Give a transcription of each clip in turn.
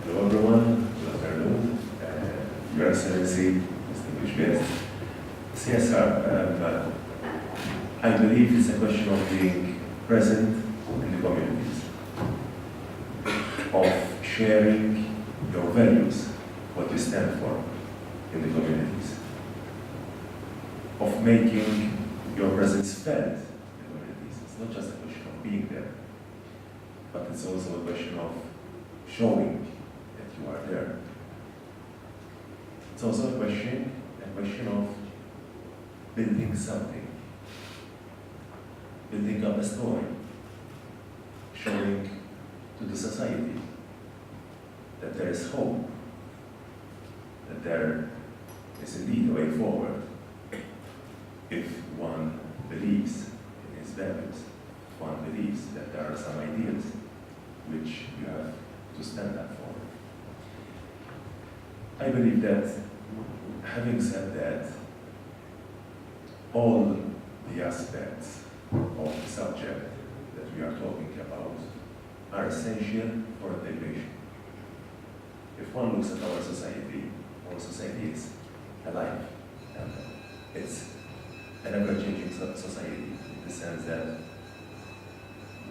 Hello everyone, good afternoon. Your Excellency, distinguished guests. CSR, I believe it's a question of being present in the communities, of sharing your values, what you stand for in the communities, of making your presence felt in the communities. It's not just a question of being there, but it's also a question of showing that you are there. It's also a question of building something, building up a story, showing to the society that there is hope, that there is indeed a way forward if one believes in his values, one believes that there are some ideals which you have to stand up for. I believe that, having said that, all the aspects of the subject that we are talking about are essential for integration. If one looks at our society is alive, and it's an ever-changing society in the sense that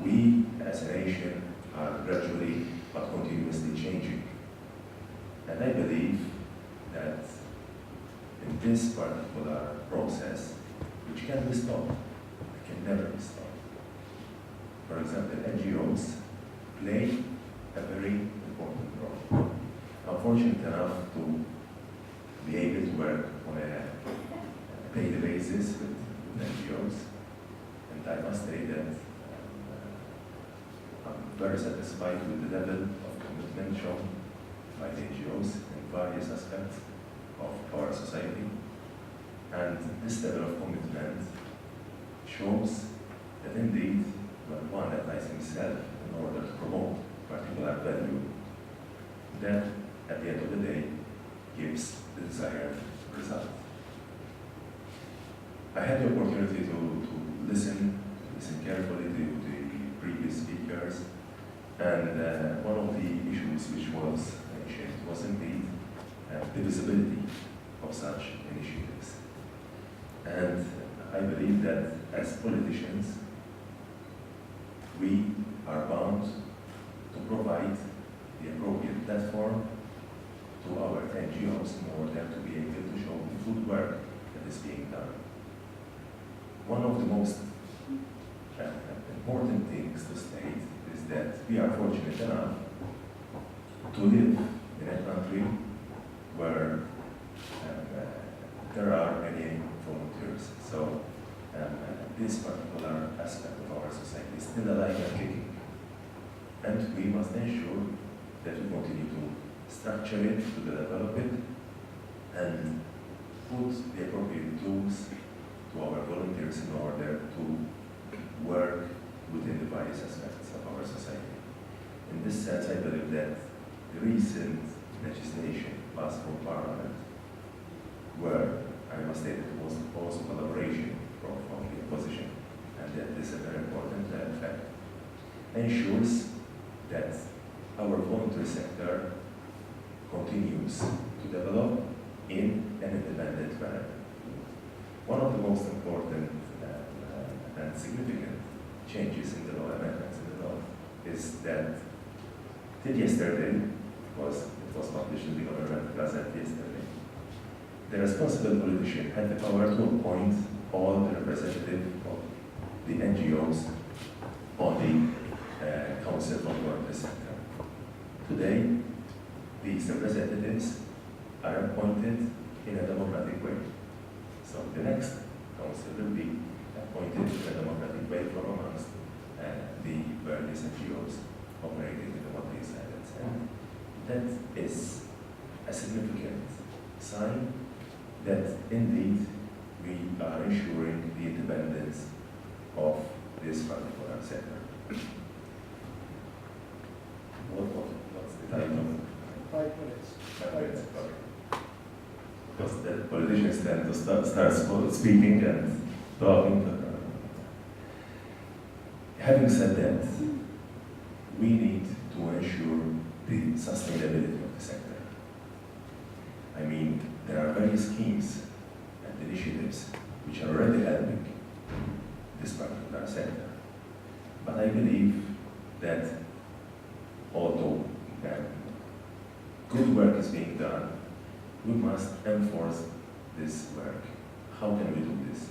we as a nation are gradually but continuously changing. And I believe that in this particular process, which can be stopped, it can never be stopped. For example, NGOs play a very important role. I'm fortunate enough to be able to work on a daily basis with NGOs, and I must say that I'm very satisfied with the level of commitment shown by the NGOs in various aspects of our society. And this level of commitment shows that indeed, when one applies himself in order to promote particular value, that at the end of the day gives the desired result. I had the opportunity to listen carefully to the previous speakers, and one of the issues which was mentioned was indeed the visibility of such initiatives. And I believe that as politicians, we are bound to provide the appropriate platform to our NGOs in order to be able to show the good work that is being done. One of the most important things to state is that we are fortunate enough to live in a country where there are many volunteers. So this particular aspect of our society is still alive and kicking. And we must ensure that we continue to structure it, to develop it, and put the appropriate tools to our volunteers in order to work within the various aspects of our society. In this sense, I believe that the recent legislation passed from Parliament, where I must say that it was also collaboration from the opposition, and that is a very important fact, ensures that our voluntary sector continues to develop in an independent manner. One of the most important and significant changes in the law, amendments in the law, is that till yesterday, because it was published in the Government Gazette yesterday, the responsible politician had the power to appoint all the representatives of the NGOs on the Council for the Voluntary Sector. Today, these representatives are appointed in a democratic way. So the next council will be appointed in a democratic way from amongst the various NGOs operating in the Maltese Islands. And that is a significant sign that indeed we are ensuring the independence of this particular sector. What's the title? 5 minutes. 5 minutes, okay. Because the politicians tend to start speaking and talking. Having said that, we need to ensure the sustainability of the sector. I mean, there are various schemes and initiatives which are already helping this particular sector. But I believe that although good work is being done, we must enforce this work. How can we do this?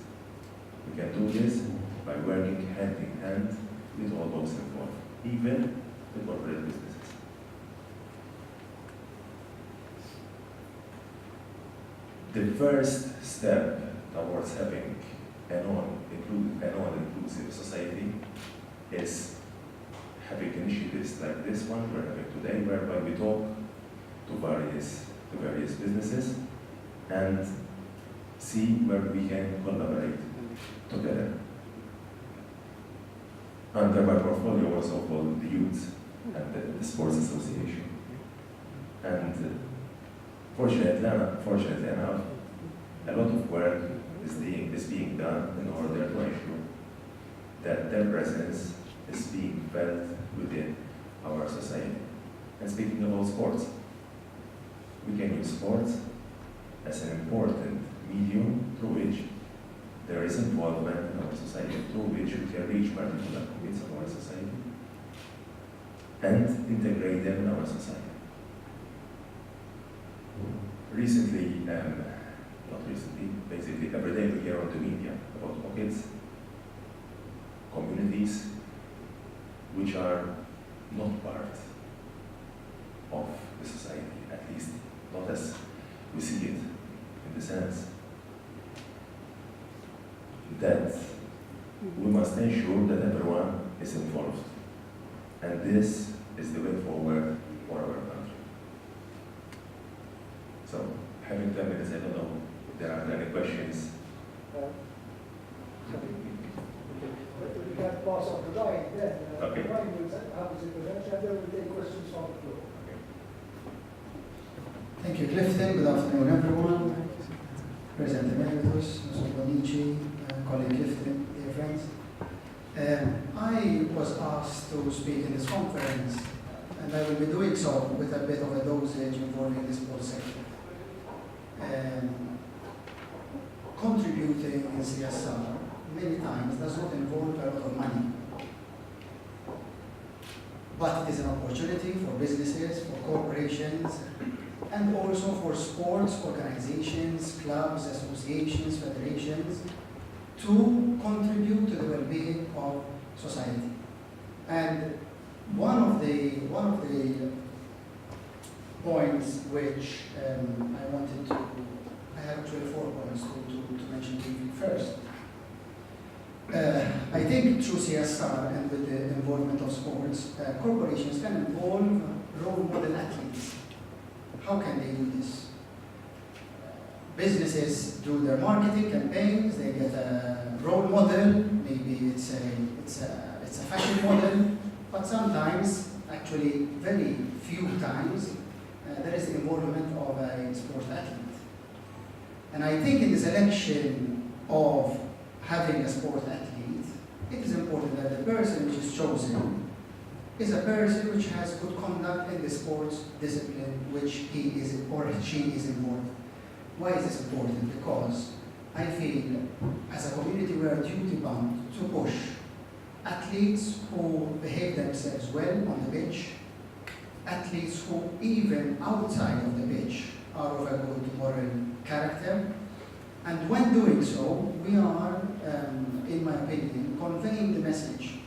We can do this by working hand in hand with all those involved, even the corporate businesses. The first step towards having an all-inclusive society is having initiatives like this one we're having today, whereby we talk to various businesses and see where we can collaborate together. Under my portfolio also called the Youth and the Sports Association. And fortunately enough, a lot of work is being done in order to ensure that their presence is being felt within our society. And speaking about sports, we can use sports as an important medium through which there is involvement in our society, through which we can reach particular points of our society and integrate them in our society. Recently, not recently, basically every day we hear on the media about pockets, communities which are not part of the society, at least not as we see it, in the sense that we must ensure that everyone is involved. And this is the way forward for our country. So, having 10 minutes, I don't know if there are any questions. We can pass on to Ryan then. Okay. Ryan will have his introduction and then we'll take questions from the floor. Thank you, Clifton. Good afternoon, everyone. President Emeritus, Mr. Bonici, colleague Clifton, dear friends. I was asked to speak in this conference, and I will be doing so with a bit of a dosage involving the sports sector. Contributing in CSR many times does not involve a lot of money. But it is an opportunity for businesses, for corporations, and also for sports organizations, clubs, associations, federations, to contribute to the well-being of society. And one of the points which I have actually 4 points to mention to you first. I think through CSR and with the involvement of sports, corporations can involve role model athletes. How can they do this? Businesses do their marketing campaigns, they get a role model, maybe it's a fashion model, but sometimes, actually very few times, there is the involvement of a sports athlete. And I think in the selection of having a sports athlete, it is important that the person which is chosen is a person which has good conduct in the sports discipline which he is or she is involved. Why is this important? Because I feel as a community we are duty bound to push athletes who behave themselves well on the pitch, athletes who even outside of the pitch are of a good moral character. And when doing so, we are, in my opinion, conveying the message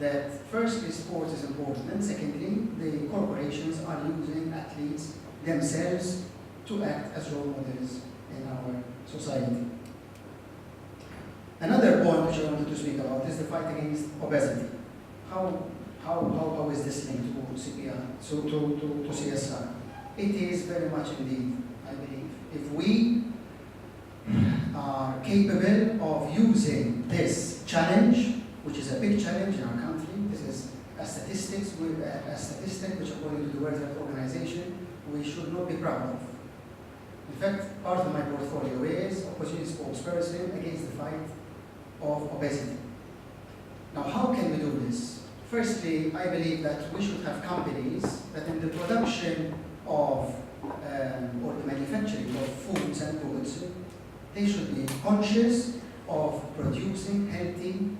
that firstly, sports is important, and secondly, the corporations are using athletes themselves to act as role models in our society. Another point which I wanted to speak about is the fight against obesity. How is this linked to CPR, so to CSR? It is very much indeed, I believe. If we are capable of using this challenge, which is a big challenge in our country, this is a statistic which according to the World Health Organization, we should not be proud of. In fact, part of my portfolio is opposition spokesperson against the fight of obesity. Now, how can we do this? Firstly, I believe that we should have companies that in the production of or the manufacturing of foods and goods, they should be conscious of producing healthy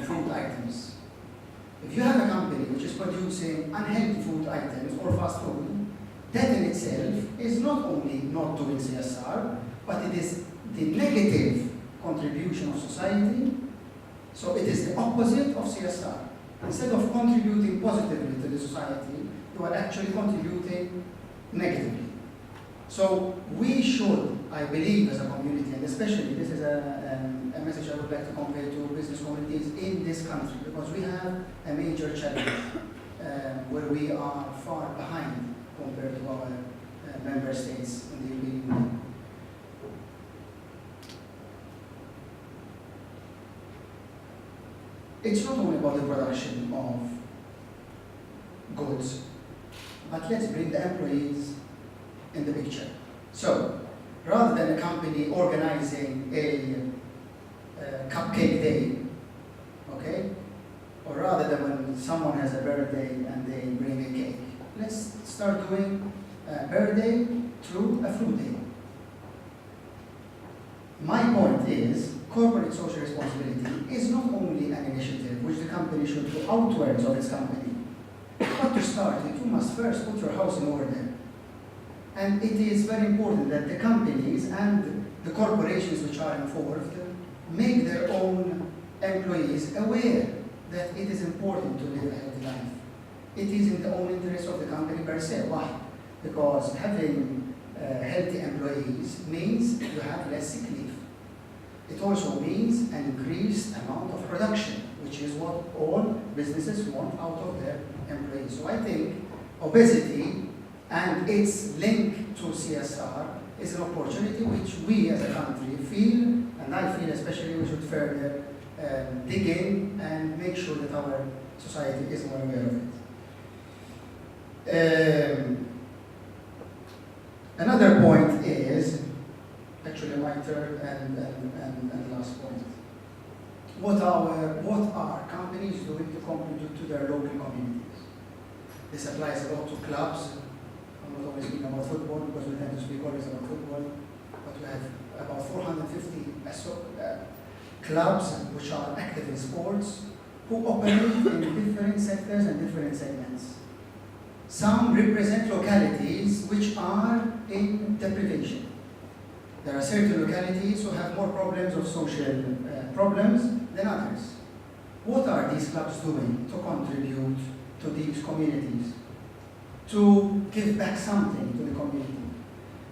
food items. If you have a company which is producing unhealthy food items or fast food, that in itself is not only not doing CSR, but it is the negative contribution of society. So it is the opposite of CSR. Instead of contributing positively to the society, you are actually contributing negatively. So we should, I believe, as a community, and especially this is a message I would like to convey to business communities in this country, because we have a major challenge where we are far behind compared to our member states in the European Union. It's not only about the production of goods, but let's bring the employees in the picture. So, rather than a company organizing a cupcake day, okay, or rather than when someone has a birthday and they bring a cake, let's start doing a birthday through a fruit day. My point is, corporate social responsibility is not only an initiative which the company should do outwards of its company, but to start with, you must first put your house in order. And it is very important that the companies and the corporations which are involved make their own employees aware that it is important to live a healthy life. It is in the own interest of the company per se. Why? Because having healthy employees means you have less sick leave. It also means an increased amount of production, which is what all businesses want out of their employees. So I think obesity and its link to CSR is an opportunity which we as a country feel, and I feel especially we should further dig in and make sure that our society is more aware of it. Another point is, actually my third and last point. What are companies doing to contribute to their local communities? This applies a lot to clubs. I'm not always speaking about football because we tend to speak always about football, but we have about 450 clubs which are active in sports who operate in different sectors and different segments. Some represent localities which are in deprivation. There are certain localities who have more problems of social problems than others. What are these clubs doing to contribute to these communities? To give back something to the community.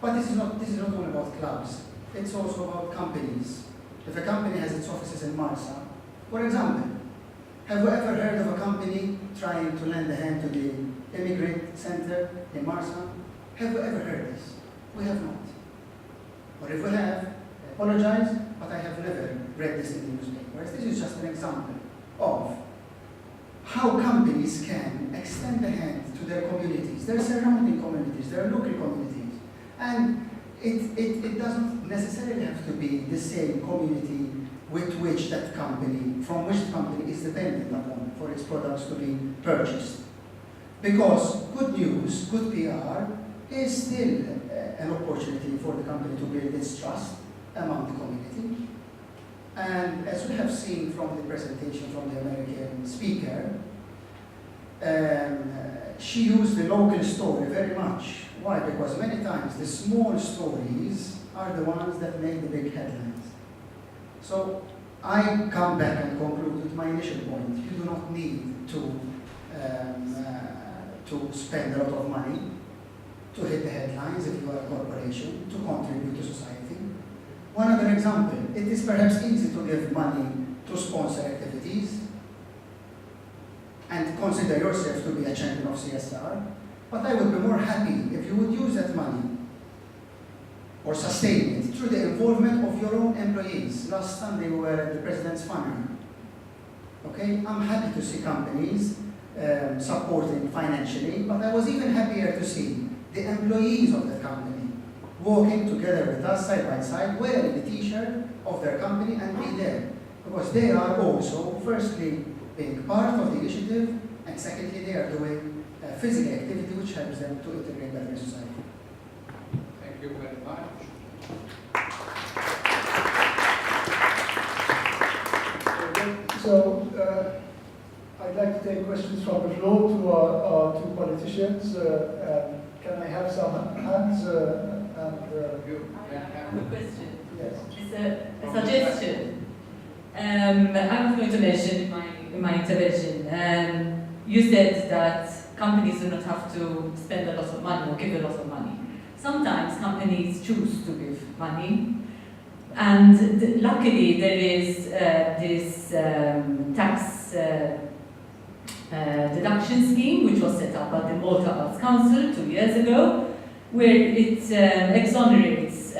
But this is not only about clubs, it's also about companies. If a company has its offices in Marsa, for example, have you ever heard of a company trying to lend a hand to the immigrant center in Marsa? Have you ever heard this? We have not. Or if we have, I apologize, but I have never read this in the newspapers. This is just an example of how companies can extend a hand to their communities, their surrounding communities, their local communities. And it doesn't necessarily have to be the same community with which that company, from which the company is dependent upon for its products to be purchased. Because good news, good PR, is still an opportunity for the company to build its trust among the community. And as we have seen from the presentation from the American speaker, she used the local story very much. Why? Because many times the small stories are the ones that make the big headlines. So I come back and conclude with my initial point. You do not need to spend a lot of money to hit the headlines if you are a corporation, to contribute to society. One other example, it is perhaps easy to give money to sponsor activities and consider yourself to be a champion of CSR, but I would be more happy if you would use that money or sustain it through the involvement of your own employees. Last Sunday we were at the President's Funeral. Okay, I'm happy to see companies supporting financially, but I was even happier to see the employees of that company walking together with us side by side, wearing the t-shirt of their company and be there. Because they are also, firstly, being part of the initiative, and secondly, they are doing physical activity which helps them to integrate better in society. Thank you very much. So, I'd like to take questions from the floor to our two politicians. Can I have some hands? You I can have have a question. Yes. It's a suggestion. I was going to mention in my intervention. You said that companies do not have to spend a lot of money or give a lot of money. Sometimes companies choose to give money, and luckily there is this tax deduction scheme which was set up by the Malta Arts Council 2 years ago, where it exonerates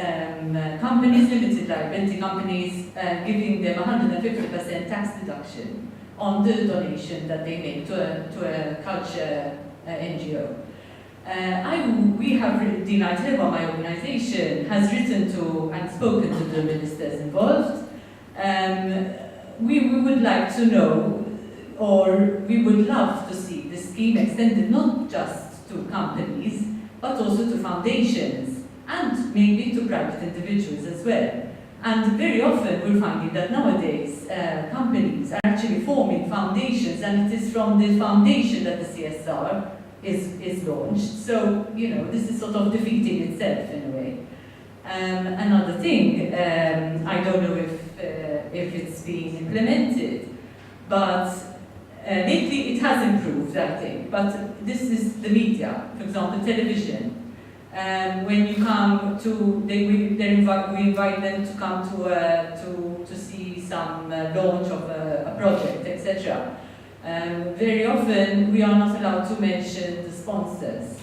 companies, limited liability companies, giving them 150% tax deduction on the donation that they make to a culture NGO. We have written, the United Labour, my organization, has written to and spoken to the ministers involved. We would like to know, or we would love to see the scheme extended not just to companies, but also to foundations, and maybe to private individuals as well. And very often we're finding that nowadays companies are actually forming foundations, and it is from the foundation that the CSR is launched. So, this is sort of defeating itself in a way. Another thing, I don't know if it's being implemented, but lately it has improved, I think. But this is the media, for example, television. When you come to, we invite them to come to see some launch of a project, etc. Very often we are not allowed to mention the sponsors.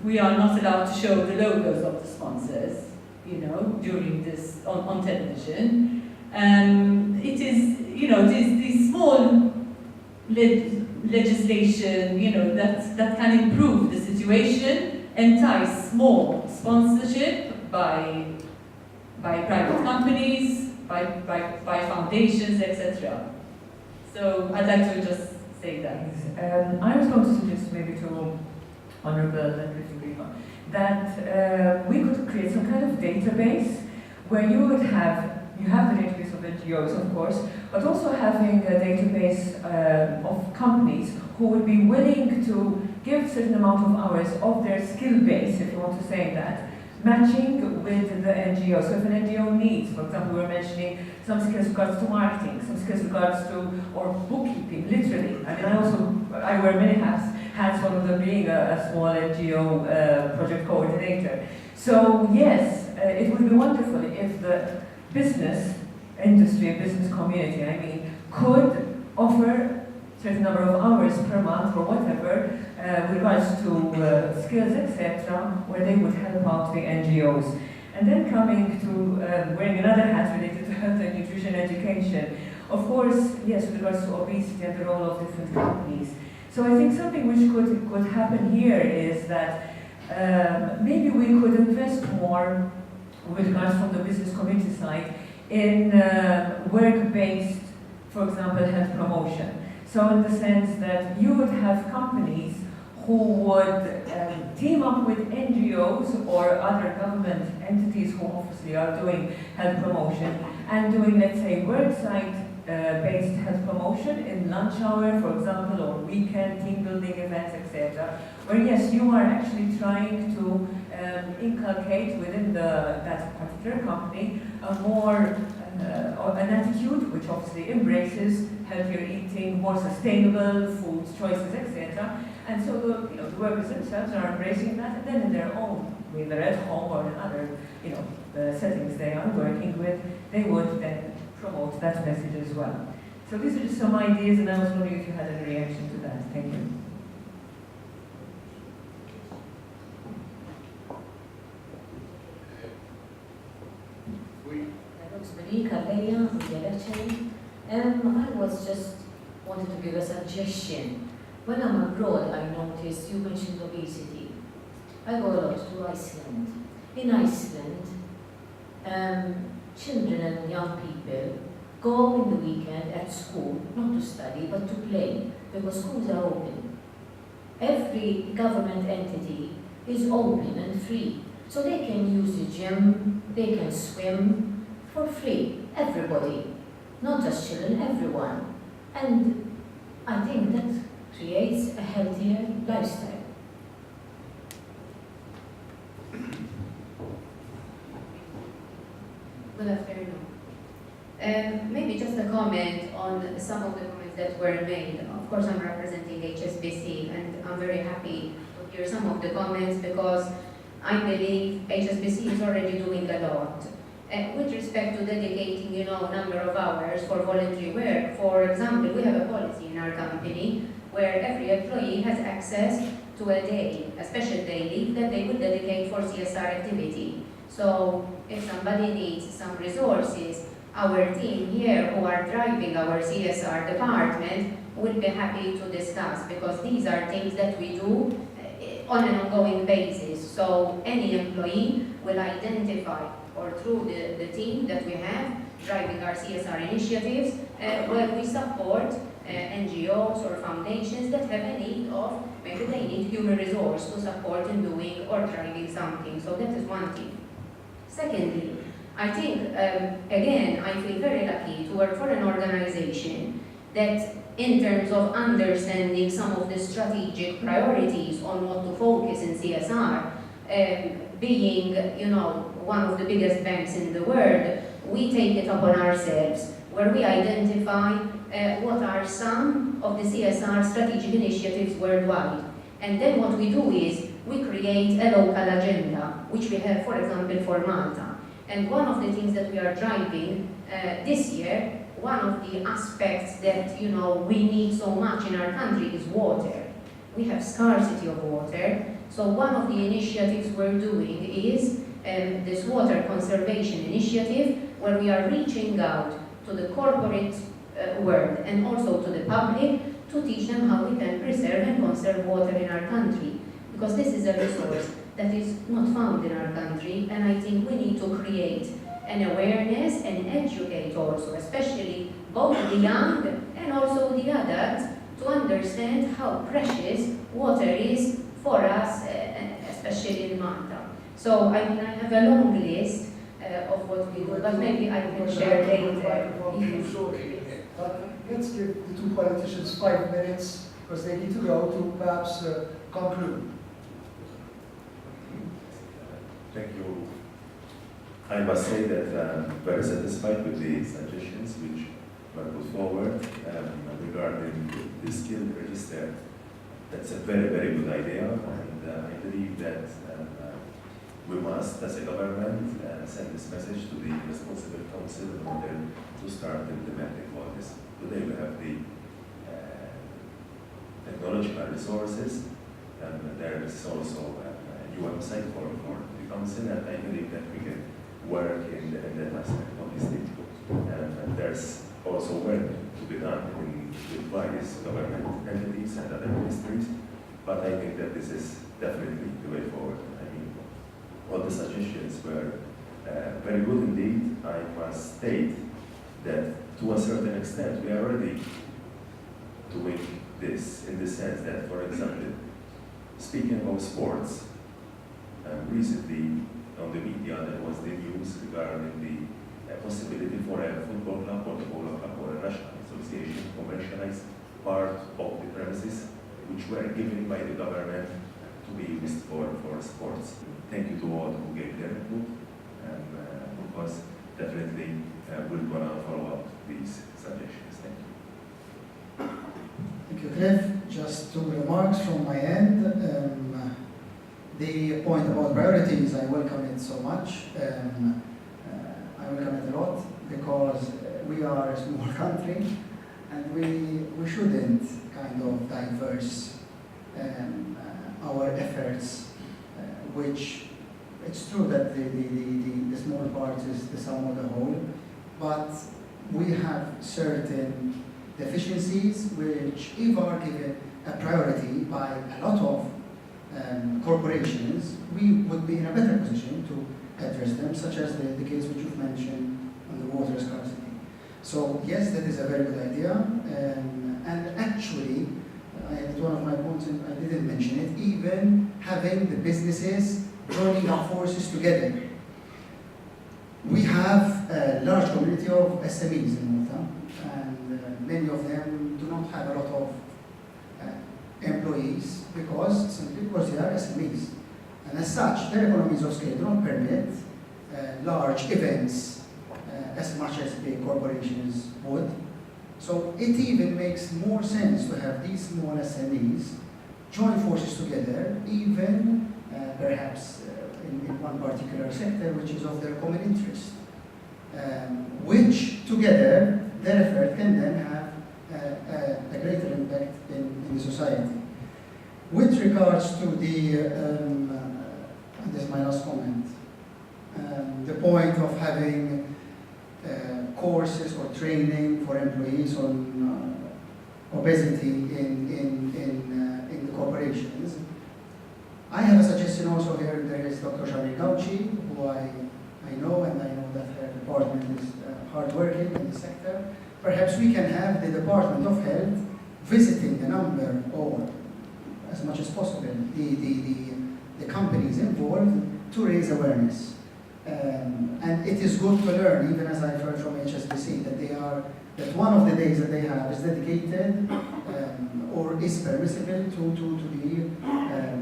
We are not allowed to show the logos of the sponsors, during this on television. It is, these small legislation, that can improve the situation, entice more sponsorship by private companies, by foundations, etc. So I'd like to just say that. I was going to suggest maybe to Honourable that we could create some kind of database where you would have the database of NGOs, of course, but also having a database of companies who would be willing to give a certain amount of hours of their skill base, if you want to say that, matching with the NGO. So if an NGO needs, for example, we were mentioning some skills regards to marketing, some skills regards to, or bookkeeping, literally. I mean, I wear many hats, one of them being a small NGO project coordinator. So yes, it would be wonderful if the business industry, business community, could offer a certain number of hours per month or whatever, with regards to skills, etc., where they would help out the NGOs. And then coming to wearing another hat related to health and nutrition education, of course, yes, with regards to obesity and the role of different companies. So I think something which could happen here is that maybe we could invest more with regards from the business community side in work-based, for example, health promotion. So in the sense that you would have companies who would team up with NGOs or other government entities who obviously are doing health promotion and doing, let's say, worksite-based health promotion in lunch hour, for example, or weekend team building events, etc. Where yes, you are actually trying to inculcate within that particular company a more an attitude which obviously embraces healthier eating, more sustainable food choices, etc. And so the workers themselves are embracing that, and then in their own, whether at home or in other settings they are working with, they would then promote that message as well. So these are just some ideas, and I was wondering if you had any reaction to that. Thank you. I was just wanted to give a suggestion. When I'm abroad, I notice you mentioned obesity. I go a lot to Iceland. In Iceland, children and young people go in the weekend at school, not to study, but to play, because schools are open. Every government entity is open and free, so they can use the gym, they can swim for free, everybody, not just children, everyone. And I think that creates a healthier lifestyle. Good afternoon. Maybe just a comment on some of the comments that were made. Of course, I'm representing HSBC, and I'm very happy to hear some of the comments because I believe HSBC is already doing a lot. With respect to dedicating, a number of hours for voluntary work, for example, we have a policy in our company where every employee has access to a day, a special day leave that they will dedicate for CSR activity. So if somebody needs some resources, our team here who are driving our CSR department will be happy to discuss, because these are things that we do on an ongoing basis. So any employee will identify, or through the team that we have driving our CSR initiatives, where we support NGOs or foundations that have a need of, maybe they need human resource to support in doing or driving something. So that is one thing. Secondly, I think, again, I feel very lucky to work for an organization that, in terms of understanding some of the strategic priorities on what to focus in CSR, being, one of the biggest banks in the world, we take it upon ourselves, where we identify what are some of the CSR strategic initiatives worldwide. And then what we do is we create a local agenda, which we have, for example, for Malta. And one of the things that we are driving this year, one of the aspects that we need so much in our country is water. We have scarcity of water. So one of the initiatives we're doing is this water conservation initiative, where we are reaching out to the corporate world and also to the public to teach them how we can preserve and conserve water in our country. Because this is a resource that is not found in our country, and I think we need to create an awareness and educate also, especially both the young and also the adults, to understand how precious water is for us, especially in Malta. So I have a long list of what we do, but maybe I can share later. Let's give the two politicians 5 minutes, because they need to go to perhaps conclude. Thank you. I must say that I'm very satisfied with the suggestions which were put forward regarding the skill register. That's a very, very good idea, and I believe that we must, as a government, send this message to the responsible council in order to start implementing all this. Today we have the technological resources, and there is also a new website for the council, and I believe that we can work in that aspect, obviously. And there's also work to be done with various government entities and other ministries, but I think that this is definitely the way forward. I mean, all the suggestions were very good indeed. I must state that to a certain extent we are already doing this, in the sense that, for example, speaking about sports, recently on the media there was the news regarding the possibility for a football club or a polo club or a national association to commercialize part of the premises which were given by the government to be used for sports. Thank you to all who gave their input, and of course definitely we're going to follow up these suggestions. Thank you. Thank you, Cliff. Just two remarks from my end. The point about priorities, I welcome it so much. I welcome it a lot because we are a small country and we shouldn't kind of diverse our efforts, which it's true that the small part is the sum of the whole, but we have certain deficiencies which, if are given a priority by a lot of corporations, we would be in a better position to address them, such as the case which you've mentioned on the water scarcity. So yes, that is a very good idea. And actually, one of my points, and I didn't mention it, even having the businesses joining our forces together. We have a large community of SMEs in Malta, and many of them do not have a lot of employees simply because they are SMEs. And as such, their economies of scale do not permit large events as much as big corporations would. So it even makes more sense to have these small SMEs join forces together, even perhaps in one particular sector which is of their common interest, which together their effort can then have a greater impact in the society. With regards to the, and this is my last comment, the point of having courses or training for employees on obesity in the corporations. I have a suggestion also here. There is Dr. Shani Gauchi, who I know, and I know that her department is hardworking in the sector. Perhaps we can have the Department of Health visiting the number, or as much as possible, the companies involved to raise awareness. And it is good to learn, even as I've heard from HSBC, that one of the days that they have is dedicated or is permissible to be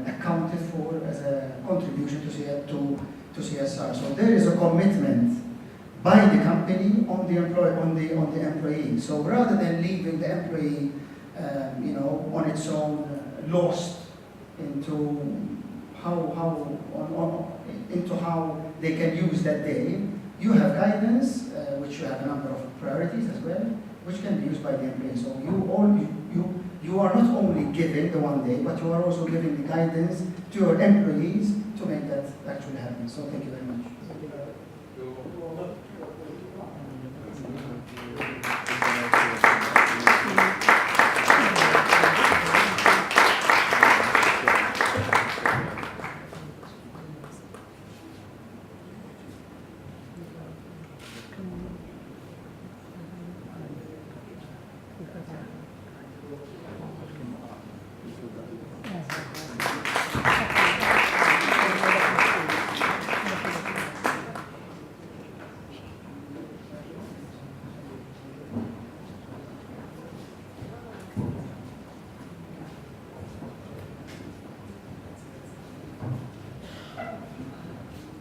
accounted for as a contribution to CSR. So there is a commitment by the company on the employee. So rather than leaving the employee, on its own, lost into how they can use that day, you have guidance, which you have a number of priorities as well, which can be used by the employee. So you are not only giving the one day, but you are also giving the guidance to your employees to make that actually happen. So thank you very much.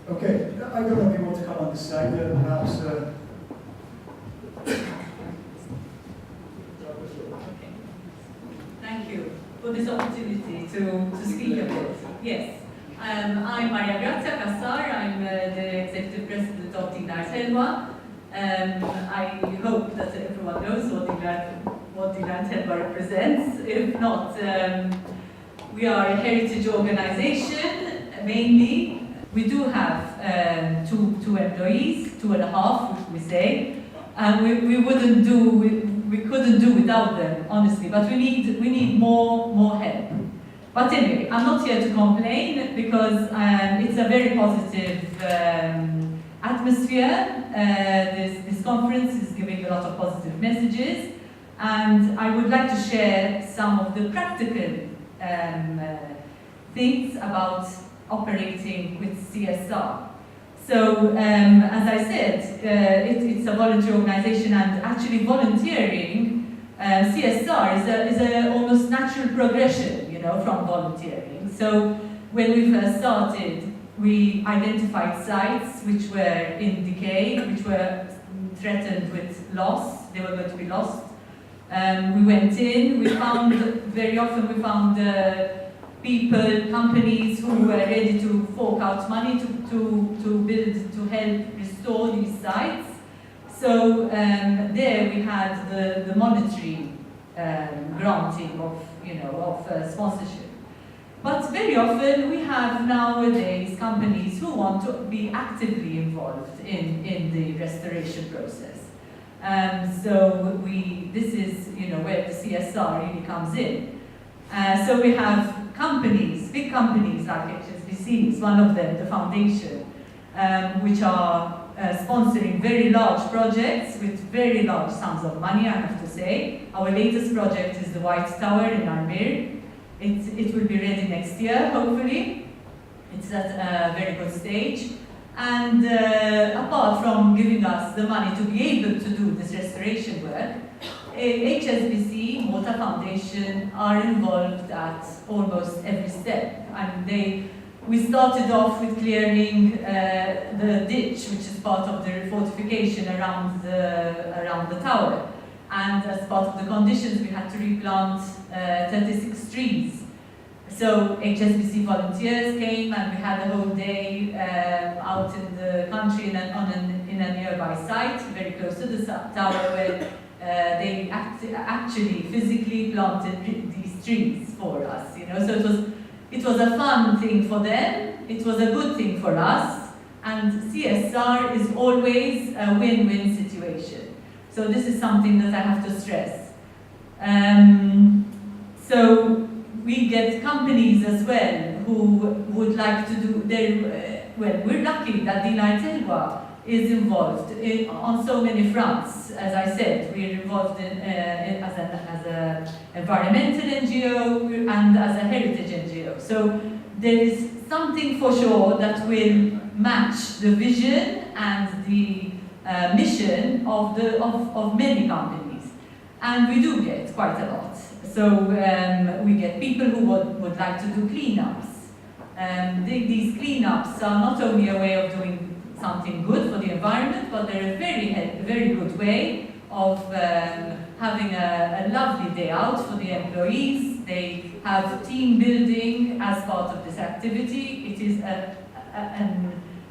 Okay, I don't know if you want to come on this side, perhaps. Thank you for this opportunity to speak a bit. Yes, I'm Maria Grazia Cassar. I'm the Executive President of PANEL1. I hope that everyone knows what PANEL1 represents. If not, we are a heritage organization, mainly. We do have two employees, 2.5, we say, and we couldn't do without them, honestly. But we need more help. But anyway, I'm not here to complain because it's a very positive atmosphere. This conference is giving a lot of positive messages, and I would like to share some of the practical things about operating with CSR. So, as I said, it's a voluntary organization, and actually volunteering, CSR is a almost natural progression, from volunteering. So, when we first started, we identified sites which were in decay, which were threatened with loss. They were going to be lost. We went in. Very often we found people, companies who were ready to fork out money to build, to help restore these sites. So there we had the monetary granting of sponsorship. But very often we have nowadays companies who want to be actively involved in the restoration process. So this is where the CSR really comes in. So we have companies, big companies like HSBC is one of them, the foundation, which are sponsoring very large projects with very large sums of money, I have to say. Our latest project is the White Tower in Almere. It will be ready next year, hopefully. It's at a very good stage. And apart from giving us the money to be able to do this restoration work, HSBC, Malta Foundation are involved at almost every step. And we started off with clearing the ditch, which is part of the fortification around the tower. And as part of the conditions, we had to replant 36 trees. So HSBC volunteers came and we had a whole day out in the country in a nearby site, very close to the tower, where they actually physically planted these trees for us. So it was a fun thing for them, it was a good thing for us, and CSR is always a win-win situation. So this is something that I have to stress. So we get companies as well who would like to do their, well, we're lucky that Delight Helwa is involved on so many fronts. As I said, we're involved as an environmental NGO and as a heritage NGO. So there is something for sure that will match the vision and the mission of many companies. And we do get quite a lot. So we get people who would like to do cleanups. These cleanups are not only a way of doing something good for the environment, but they're a very good way of having a lovely day out for the employees. They have team building as part of this activity. It is a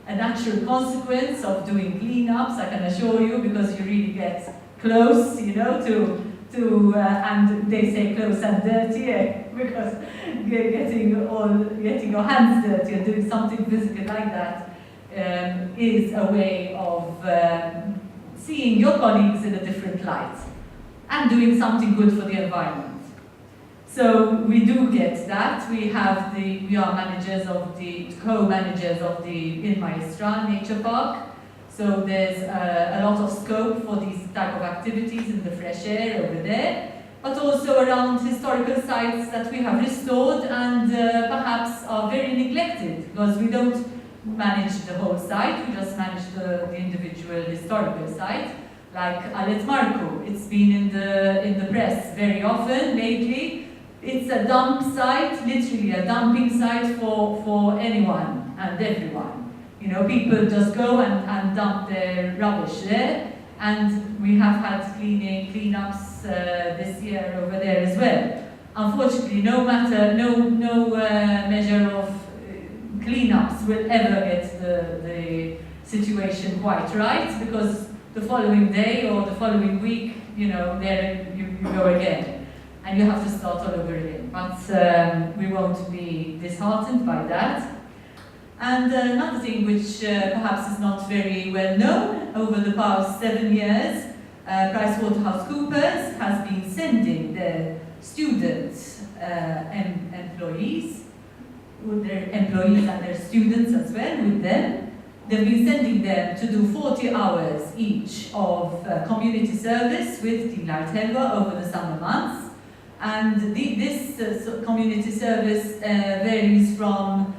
natural consequence of doing cleanups, I can assure you, because you really get close, and they say close and dirty, because getting your hands dirty and doing something physical like that is a way of seeing your colleagues in a different light and doing something good for the environment. So we do get that. We are co-managers of the In Maestra Nature Park. So there's a lot of scope for these type of activities in the fresh air over there, but also around historical sites that we have restored and perhaps are very neglected, because we don't manage the whole site, we just manage the individual historical site, like Alet Marco. It's been in the press very often lately. It's a dump site, literally a dumping site for anyone and everyone. People just go and dump their rubbish there, and we have had cleanups this year over there as well. Unfortunately, no measure of cleanups will ever get the situation quite right, because the following day or the following week, there you go again, and you have to start all over again. But we won't be disheartened by that. And another thing which perhaps is not very well known, over the past 7 years, PricewaterhouseCoopers has been sending their students, employees and their students as well with them. They've been sending them to do 40 hours each of community service with Delight Helwa over the summer months. And this community service varies from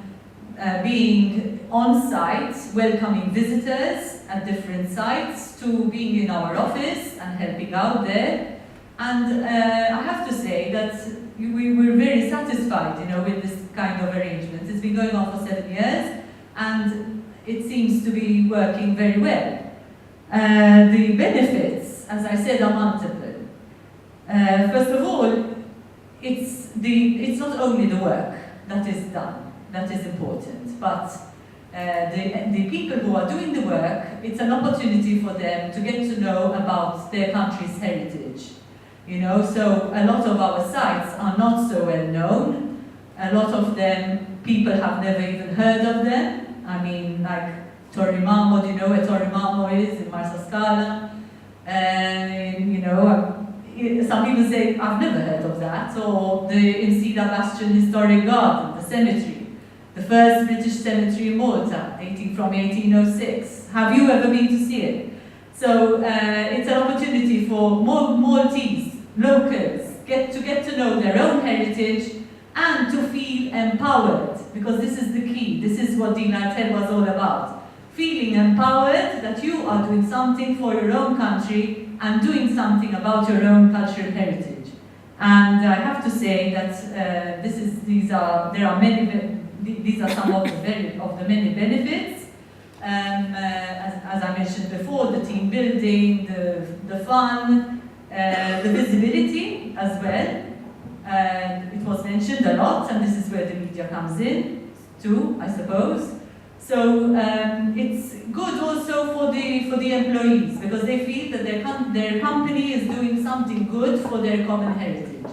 being on site, welcoming visitors at different sites, to being in our office and helping out there. And I have to say that we were very satisfied, with this kind of arrangement. It's been going on for 7 years, and it seems to be working very well. The benefits, as I said, are multiple. First of all, it's not only the work that is done that is important, but the people who are doing the work, it's an opportunity for them to get to know about their country's heritage. So a lot of our sites are not so well known. A lot of them, people have never even heard of them. I mean, like Torrimamo, do you know where Torrimamo is in Marsa Scala? Some people say, I've never heard of that. Or the Insida Bastion Historic Garden, the cemetery. The first British cemetery in Malta, dating from 1806. Have you ever been to see it? So it's an opportunity for Maltese, locals, get to know their own heritage and to feel empowered, because this is the key. This is what Dinatel was all about. Feeling empowered that you are doing something for your own country and doing something about your own cultural heritage. And I have to say that these are some of the many benefits. As I mentioned before, the team building, the fun, the visibility as well. It was mentioned a lot, and this is where the media comes in too, I suppose. So it's good also for the employees, because they feel that their company is doing something good for their common heritage.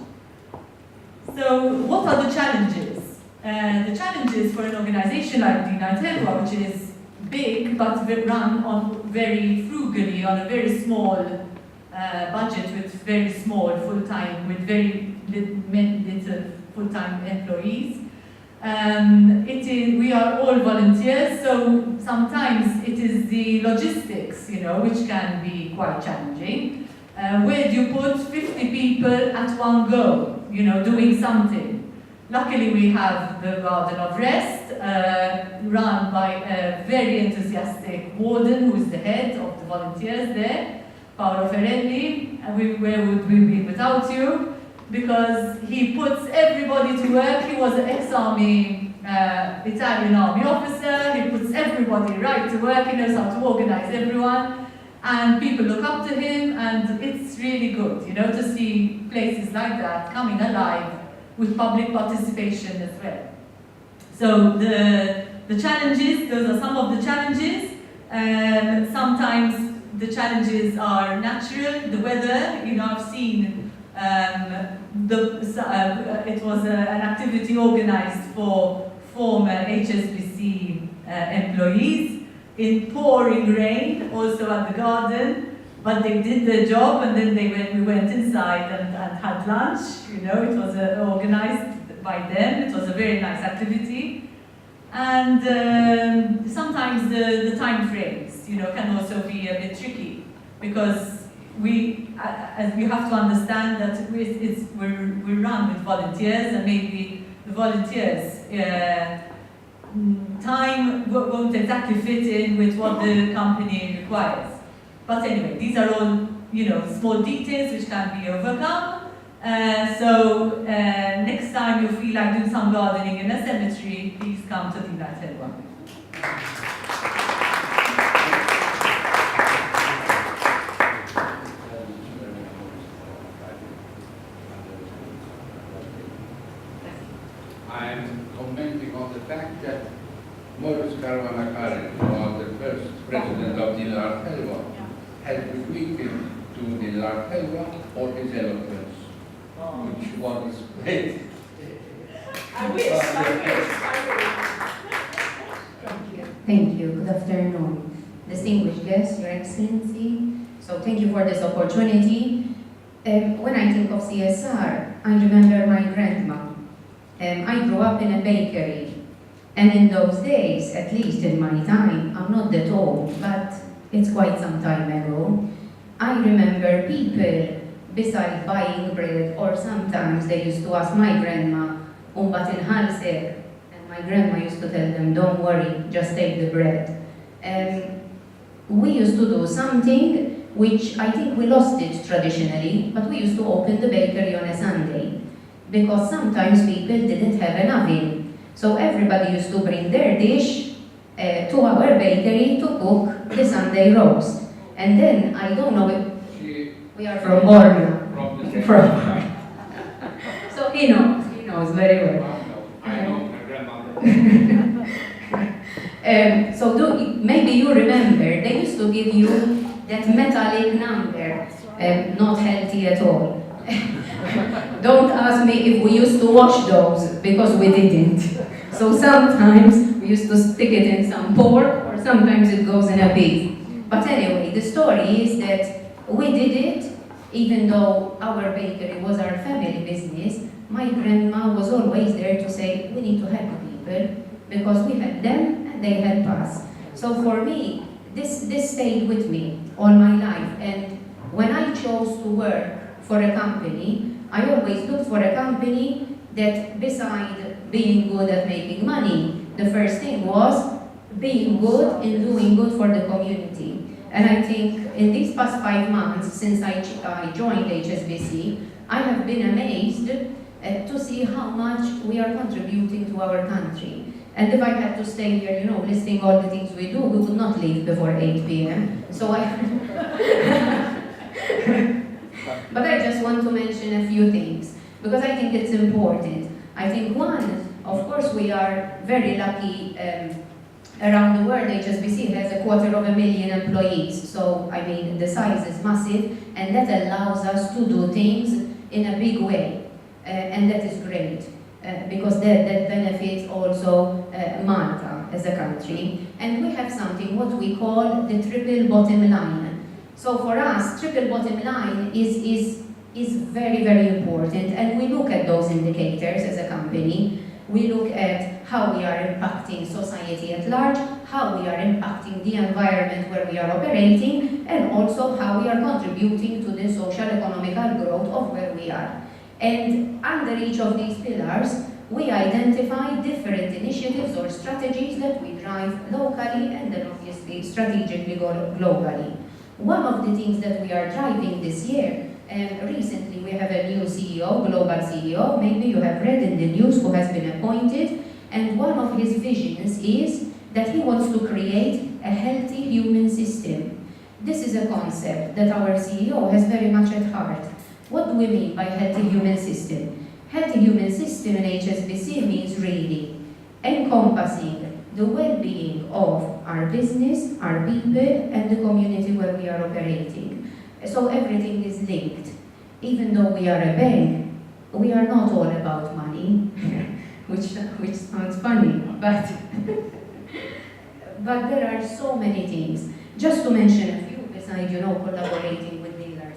So what are the challenges? The challenges for an organization like Dinatel, which is big but run on very frugally on a very small budget with very small full-time, with very little full-time employees. We are all volunteers, so sometimes it is the logistics, which can be quite challenging. Where do you put 50 people at one go, doing something? Luckily, we have the Garden of Rest, run by a very enthusiastic warden who is the head of the volunteers there, Paolo Ferelli. And where would we be without you? Because he puts everybody to work. He was an ex-army, Italian army officer. He puts everybody right to work. He knows how to organize everyone. And people look up to him, and it's really good, to see places like that coming alive with public participation as well. So the challenges, those are some of the challenges. Sometimes the challenges are natural, the weather. I've seen it was an activity organized for former HSBC employees in pouring rain, also at the garden. But they did their job, and then we went inside and had lunch. It was organized by them. It was a very nice activity. And sometimes the time frames, can also be a bit tricky, because you have to understand that we're run with volunteers, and maybe the volunteers time won't exactly fit in with what the company requires. But anyway, these are all, small details which can be overcome. So next time you feel like doing some gardening in a cemetery, please come to Dinatel. I'm commenting on the fact that Morris Karavanakari, who was the first president of Dinatel, has bequeathed to Dinatel all his eloquence, which one is great. I wish. Thank you. Good afternoon. Distinguished guests, Your Excellency. So thank you for this opportunity. When I think of CSR, I remember my grandma. I grew up in a bakery. And in those days, at least in my time, I'm not that old, but it's quite some time ago, I remember people, besides buying bread, or sometimes they used to ask my grandma, "Umbat inħalsek," and my grandma used to tell them, "Don't worry, just take the bread." We used to do something which I think we lost it traditionally, but we used to open the bakery on a Sunday, because sometimes people didn't have an oven. So everybody used to bring their dish to our bakery to cook the Sunday roast. And then, I don't know if we are from Borneo. So he knows very well. I know my grandmother. So maybe you remember, they used to give you that metallic number, not healthy at all. Don't ask me if we used to wash those, because we didn't. So sometimes we used to stick it in some pork, or sometimes it goes in a beef. But anyway, the story is that we did it, even though our bakery was our family business. My grandma was always there to say, we need to help people. because we had them and they helped us. So for me, this stayed with me all my life. And when I chose to work for a company, I always looked for a company that, beside being good at making money, the first thing was being good in doing good for the community. And I think in these past 5 months, since I joined HSBC, I have been amazed to see how much we are contributing to our country. And if I had to stay here, you know, listing all the things we do, we would not leave before 8 p.m. So but I just want to mention a few things, because I think it's important. I think one, of course, we are very lucky around the world. HSBC has 250,000 employees, so I mean the size is massive, and that allows us to do things in a big way, and that is great. Because that benefits also Malta as a country. And we have something what we call the triple bottom line. So for us, triple bottom line is very, very important, and we look at those indicators as a company. We look at how we are impacting society at large, how we are impacting the environment where we are operating, and also how we are contributing to the social economical growth of where we are. And under each of these pillars, we identify different initiatives or strategies that we drive locally and then obviously strategically globally. One of the things that we are driving this year, and recently we have a new CEO, global CEO, maybe you have read in the news, who has been appointed, and one of his visions is that he wants to create a healthy human system. This is a concept that our CEO has very much at heart. What do we mean by healthy human system? Healthy human system in HSBC means really encompassing the well-being of our business, our people, and the community where we are operating. So everything is linked. Even though we are a bank, we are not all about money, which sounds funny, but there are so many things. Just to mention a few, besides, you know, collaborating with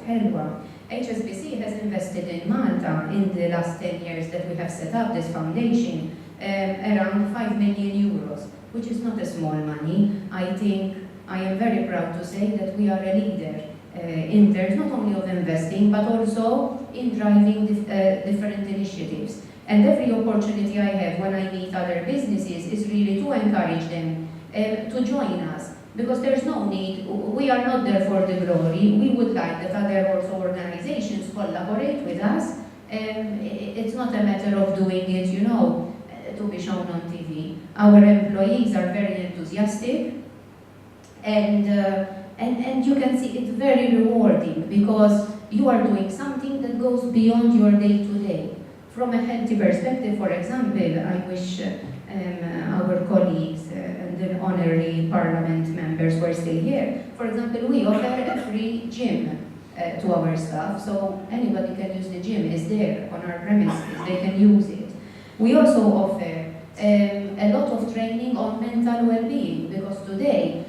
PANEL1, HSBC has invested in Malta in the last 10 years that we have set up this foundation, around 5 million euros, which is not a small money. I think I am very proud to say that we are a leader in terms not only of investing, but also in driving different initiatives. And every opportunity I have when I meet other businesses is really to encourage them to join us. Because there's no need, we are not there for the glory. We would like that other also organizations collaborate with us. It's not a matter of doing it, you know, to be shown on TV. Our employees are very enthusiastic, and you can see it's very rewarding, because you are doing something that goes beyond your day-to-day. From a healthy perspective, for example, I wish our colleagues and the honorary parliament members were still here. For example, we offer a free gym to our staff, so anybody can use the gym. It's there on our premises, they can use it. We also offer a lot of training on mental well-being, because today,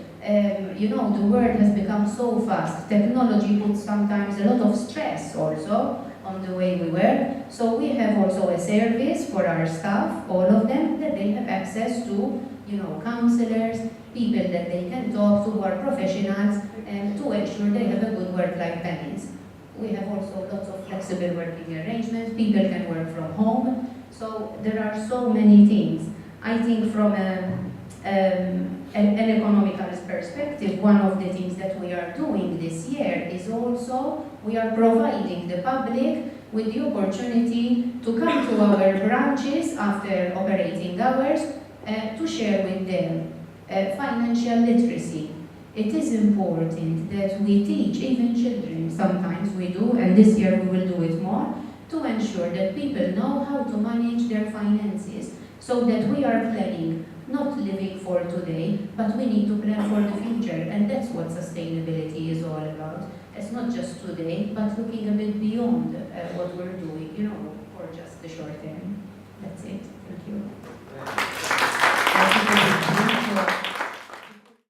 you know, the world has become so fast. Technology puts sometimes a lot of stress also on the way we work. So we have also a service for our staff, all of them, that they have access to, you know, counselors, people that they can talk to who are professionals, and to ensure they have a good work-life balance. We have also lots of flexible working arrangements. People can work from home. So there are so many things. I think from an economical perspective, one of the things that we are doing this year is also we are providing the public with the opportunity to come to our branches after operating hours to share with them financial literacy. It is important that we teach even children, sometimes we do, and this year we will do it more, to ensure that people know how to manage their finances, so that we are planning, not living for today, but we need to plan for the future, and that's what sustainability is all about. It's not just today, but looking a bit beyond what we're